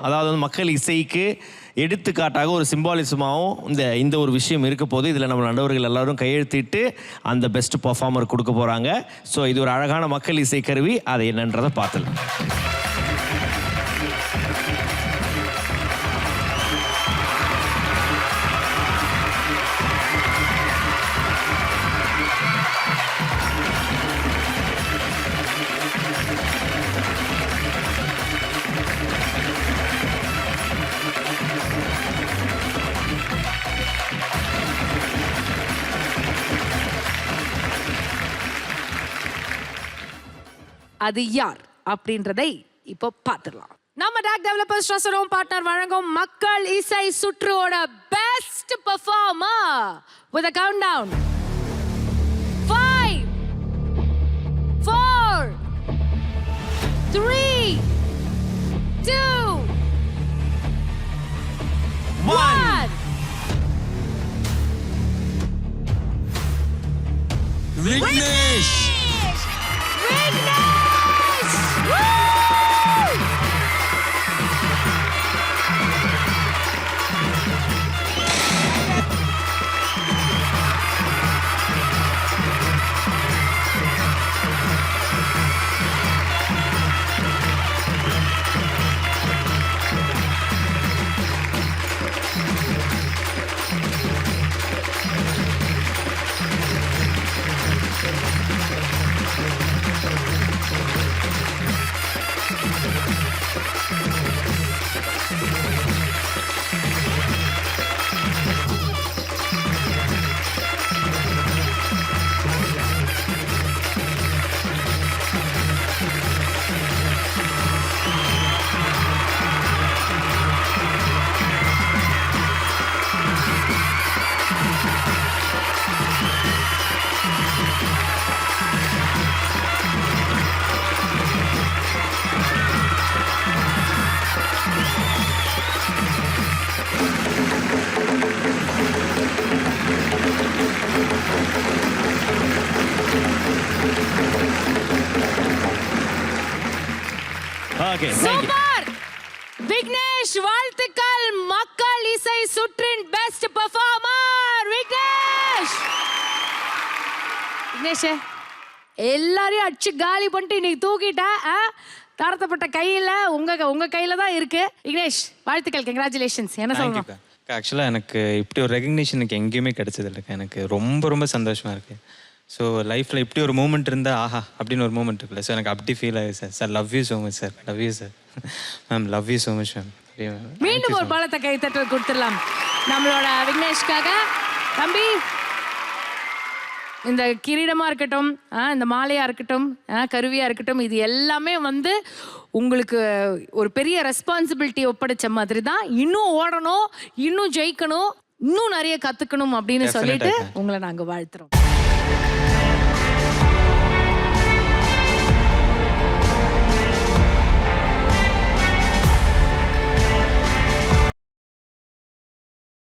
அதாவது வந்து மக்கள் இசைக்கு எடுத்துக்காட்டாக ஒரு சிம்பாலிசமாகவும் இந்த ஒரு விஷயம் இருக்க போது. இதில் நம்ம நண்பர்கள் எல்லாரும் கையெழுத்திட்டு அந்த பெஸ்ட் பர்ஃபார்மர் கொடுக்க போகிறாங்க. ஸோ இது ஒரு அழகான மக்கள் இசை கருவி. அதை என்னன்றதை பார்த்துலாம். அது யார் அப்படின்றதை இப்போ பார்த்துடலாம். நம்ம டாக் டெவலப்பர்ஸ் ட்ரஸ்ட் பார்ட்னர் வழங்கும் மக்கள் இசை சுற்றுவோட best performer with a countdown 5 4 3 2 1 Vignesh. Super Vignesh, வாழ்த்துக்கள். மக்கள் இசை சுற்றின் பெஸ்ட் பெர்ஃபார்மர் விக்னேஷ். விக்னேஷ், எல்லாரையும் அடிச்சு காலி பண்ணிட்டு இன்னைக்கு தூக்கிட்ட. தாரத்தப்பட்ட கையில உங்க கையில தான் இருக்கு. விக்னேஷ், வாழ்த்துக்கள், கங்க்ராச்சுலேஷன்ஸ். என்ன சொல்லணும்? ஆக்சுவலாக எனக்கு இப்படி ஒரு ரெகக்னிஷன் எனக்கு எங்கேயுமே கிடைச்சது இல்லைக்கா. எனக்கு ரொம்ப ரொம்ப சந்தோஷமாக இருக்குது. ஸோ லைஃப்பில் இப்படி ஒரு மூமெண்ட் இருந்தால் ஆஹா அப்படின்னு ஒரு மூமெண்ட் இருக்குல்ல. ஸோ எனக்கு அப்படி ஃபீல் ஆகுது sir. Sir love you so much sir. Love you sir. Ma'am love you so much ma'am. மீண்டும் ஒரு பலத்தை கைத்தட்டல் கொடுத்துடலாம் நம்மளோட விக்னேஷ்காக. தம்பி, இந்த கிரீடமாக இருக்கட்டும், இந்த மாலையாக இருக்கட்டும், கருவியாக இருக்கட்டும், இது எல்லாமே வந்து உங்களுக்கு ஒரு பெரிய ரெஸ்பான்சிபிலிட்டி ஒப்படைச்ச மாதிரி தான். இன்னும் ஓடணும், இன்னும் ஜெயிக்கணும், இன்னும் நிறைய கற்றுக்கணும் அப்படின்னு சொல்லிட்டு உங்களை நாங்கள் வாழ்த்துறோம்.